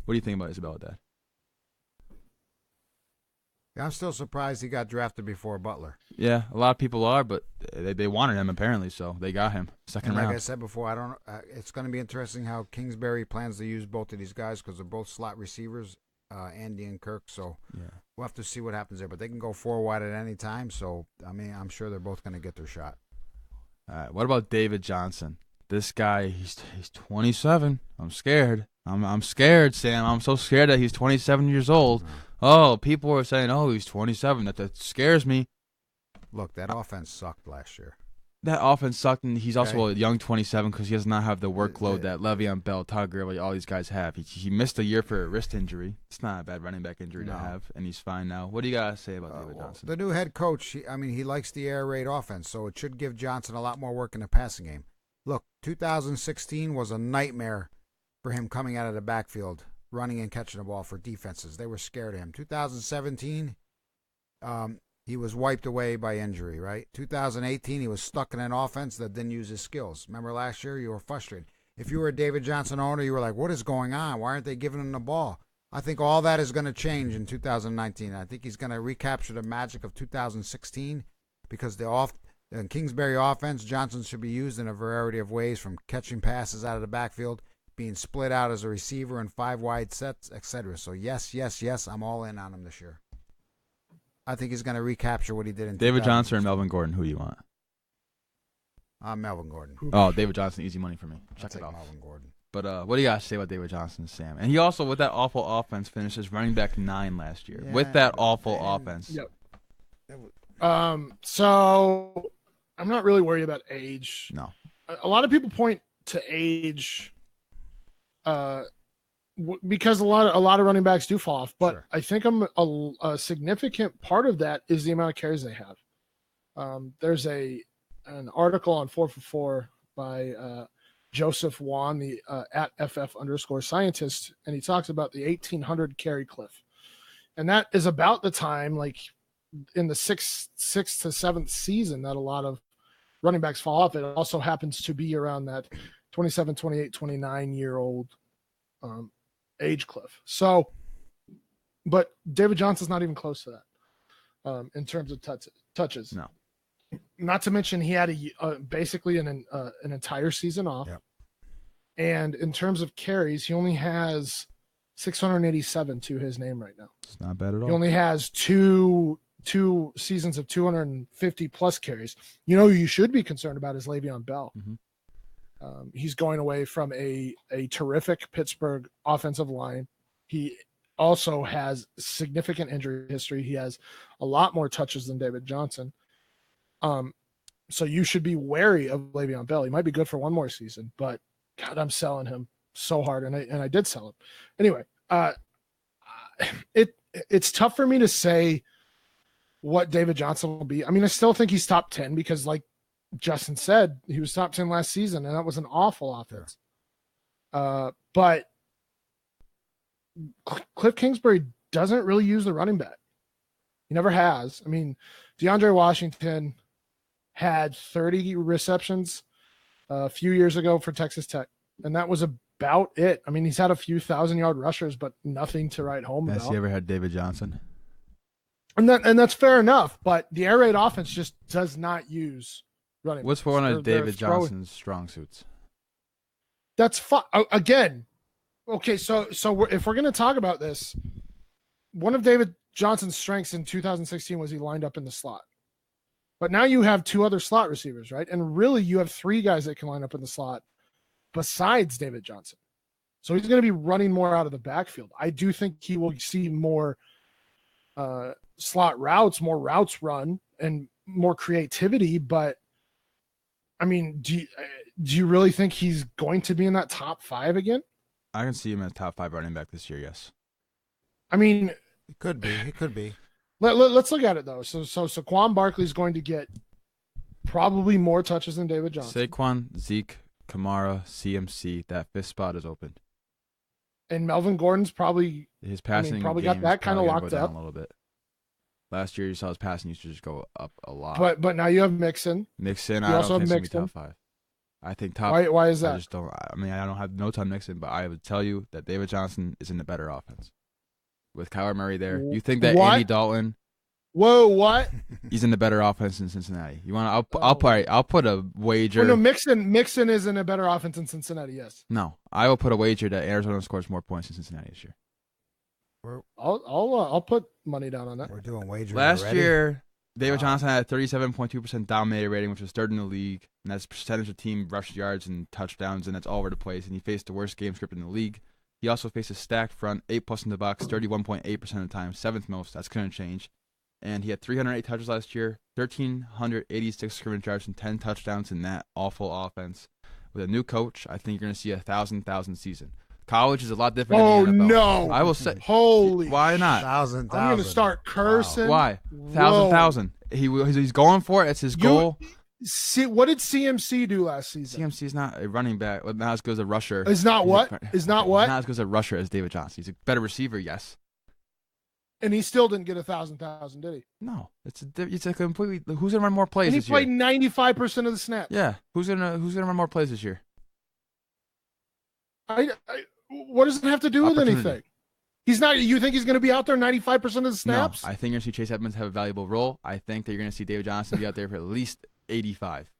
What do you think about Isabella, Dad? Yeah, I'm still surprised he got drafted before Butler. Yeah, a lot of people are, but they wanted him apparently, so they got him second round. Like I said before, I don't. It's going to be interesting how Kingsbury plans to use both of these guys because they're both slot receivers, Andy and Kirk. So we'll have to see what happens there. But they can go 4 wide at any time. So I mean, I'm sure they're both going to get their shot. All right. What about David Johnson? This guy, he's 27. I'm scared. I'm scared, Sam. I'm so scared that he's 27 years old. Oh, people are saying, oh, he's 27. That scares me. Look, that offense sucked last year. That offense sucked, and he's also a young 27 because he does not have the workload that Le'Veon Bell, Todd Gurley, all these guys have. He missed a year for a wrist injury. It's not a bad running back injury to have, and he's fine now. What do you got to say about David Johnson? The new head coach, he likes the air raid offense, so it should give Johnson a lot more work in the passing game. Look, 2016 was a nightmare for him coming out of the backfield, running and catching the ball for defenses. They were scared of him. 2017, he was wiped away by injury, right? 2018, he was stuck in an offense that didn't use his skills. Remember last year, you were frustrated. If you were a David Johnson owner, you were like, what is going on? Why aren't they giving him the ball? I think all that is going to change in 2019. I think he's going to recapture the magic of 2016 because the Kingsbury offense, Johnson should be used in a variety of ways, from catching passes out of the backfield, being split out as a receiver in 5 wide sets, etc. So yes, I'm all in on him this year. I think he's going to recapture what he did in David Johnson or Melvin Gordon. Who do you want? Melvin Gordon. Oh, David Johnson, easy money for me. Check it off. Melvin Gordon. But what do you got to say about David Johnson, Sam? And he also, with that awful offense, finishes running back 9 last year. Yeah, with that awful offense. Yep. So I'm not really worried about age. No. A lot of people point to age because a lot of running backs do fall off, but sure. I think a significant part of that is the amount of carries they have. There's an article on 4for4 by Joseph Wan, the at FF_scientist, and he talks about the 1,800 carry cliff, and that is about the time, like in the sixth to 7th season, that a lot of running backs fall off. It also happens to be around that 27, 28, 29-year-old age cliff. So, but David Johnson's not even close to that in terms of touches. No. Not to mention he had basically an entire season off. Yep. And in terms of carries, he only has 687 to his name right now. It's not bad at all. He only has two seasons of 250 plus carries. You know who you should be concerned about is Le'Veon Bell. Mm-hmm. He's going away from a terrific Pittsburgh offensive line. He also has significant injury history. He has a lot more touches than David Johnson. So you should be wary of Le'Veon Bell. He might be good for one more season, but God, I'm selling him so hard, and I did sell him. Anyway, it's tough for me to say what David Johnson will be. I mean, I still think he's top 10 because, like Justin said, he was top 10 last season, and that was an awful offense. But Cliff Kingsbury doesn't really use the running back. He never has. I mean, DeAndre Washington had 30 receptions a few years ago for Texas Tech, and that was about it. I mean, he's had a few 1,000-yard rushers, but nothing to write home about. Has he ever had David Johnson? And that's fair enough, but the air raid offense just does not use running. What's one of David Johnson's strong suits? That's fine. Again, okay, so if we're going to talk about this, one of David Johnson's strengths in 2016 was he lined up in the slot. But now you have two other slot receivers, right? And really you have three guys that can line up in the slot besides David Johnson. So he's going to be running more out of the backfield. I do think he will see more slot routes, more routes run, and more creativity. But, I mean, do you really think he's going to be in that top 5 again? I can see him as top 5 running back this year, yes. I mean, He could be. Let's look at it though. So Saquon Barkley's going to get probably more touches than David Johnson. Saquon, Zeke, Kamara, CMC, that 5th spot is open. And Melvin Gordon's probably his passing probably game got that kind of probably gonna locked go down up a little bit. Last year you saw his passing used to just go up a lot. But now you have Mixon. Mixon, You I also don't think have he's gonna be top 5. I think top. Why is I that? just don't. I mean, I don't have no time Mixon, but I would tell you that David Johnson is in a better offense with Kyler Murray there. You think that What? Andy Dalton? Whoa, what? He's in the better offense in Cincinnati. You want? I'll put a wager. Oh, no, Mixon is in a better offense in Cincinnati. Yes. No, I will put a wager that Arizona scores more points in Cincinnati this year. I'll put money down on that. We're doing wagering Last already? year, David Wow. Johnson had a 37.2% dominator rating, which was 3rd in the league, and that's percentage of team rush yards and touchdowns, and that's all over the place. And he faced the worst game script in the league. He also faced a stacked front, 8+ in the box, 31.8% of the time, 7th most. That's going to change. And he had 308 touches last year, 1,386 scrimmage yards, and 10 touchdowns in that awful offense. With a new coach, I think you're going to see a 1,000 season. College is a lot different Oh than the NFL. no! I will say. Holy! Why not? 1,000. I'm going to start cursing. Why? Whoa. 1,000. He's going for it. It's his goal. See, what did CMC do last season? CMC is not a running back. Not as good as a rusher. Is not what? Is not what? Not as good as a rusher as David Johnson. He's a better receiver, yes. And he still didn't get 1,000, did he? No, it's a completely. Who's gonna run more plays And he this year? played 95% of the snaps. Yeah, who's gonna run more plays this year? What does it have to do with Opportunity. anything? He's not. You think he's going to be out there 95% of the snaps? No, I think you're gonna see Chase Edmonds have a valuable role. I think that you're gonna see David Johnson be out there for at least 85,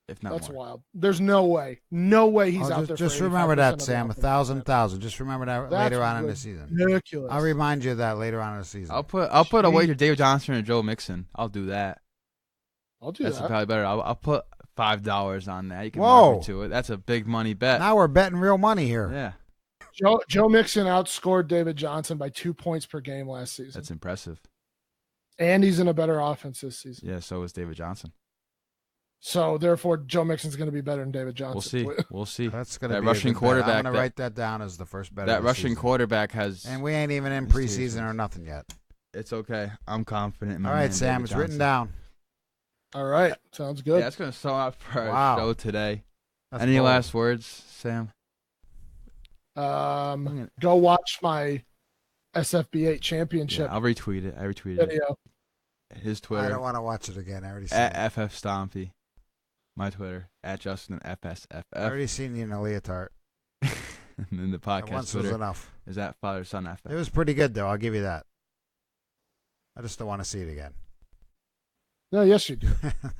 if not That's more. wild. There's no way. No way he's out there. Just for remember 85% that, of the Sam. offense. 1,000. Just remember that That's later on in the season. ridiculous. I'll remind you of that later on in the season. I'll put a wager David Johnson and Joe Mixon. I'll do that. I'll do That's that. probably better. I'll put $5 on that. You can Whoa. mark me to it. That's a big money bet. Now we're betting real money here. Yeah, Joe Mixon outscored David Johnson by 2 points per game last season. that's impressive. And he's in a better offense this season. Yeah, so is David Johnson. So, therefore, Joe Mixon's going to be better than David Johnson. We'll see. That's going to That be rushing a good bet. quarterback I'm going to that- write that down as the first bet. That of the rushing season. quarterback has. And we ain't even in It's preseason decent. or nothing yet. It's okay. I'm confident in my All right, man, Sam. David It's written Johnson. down. All right. Sounds Yeah, good. that's going to sum up for our Wow. show today. That's Any bold. last words, Sam? Go watch my SFB8 championship Yeah, I'll retweet it. I retweeted it. video. His I Twitter. don't want to watch it again. I already seen At it. FF Stompy. My Twitter. At Justin FSFF. I already seen you in a leotard. And then the That podcast once was Twitter enough. is at Father Son FF. It was pretty good, though. I'll give you that. I just don't want to see it again. No, yes, you do.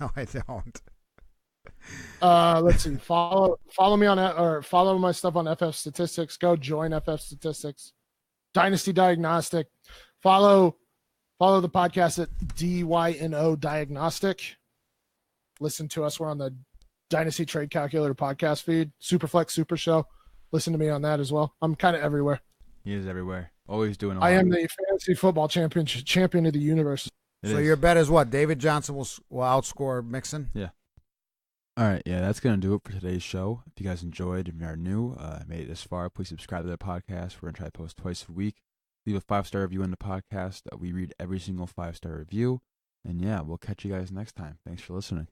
No, I don't. Let's see. Follow me on or follow my stuff on FF Statistics. Go join FF Statistics. Dynasty Diagnostic. Follow the podcast at DYNO Diagnostic. Listen to us. We're on the Dynasty Trade Calculator podcast feed. Superflex Super Show. Listen to me on that as well. I'm kind of everywhere. He is everywhere. Always doing a I lot. am the fantasy football champion of the universe. It So is. your bet is what? David Johnson will outscore Mixon? Yeah. All right, yeah, that's going to do it for today's show. If you guys enjoyed and are new, made it this far, please subscribe to the podcast. We're going to try to post twice a week. Leave a 5-star review in the podcast. We read every single 5-star review. And yeah, we'll catch you guys next time. Thanks for listening.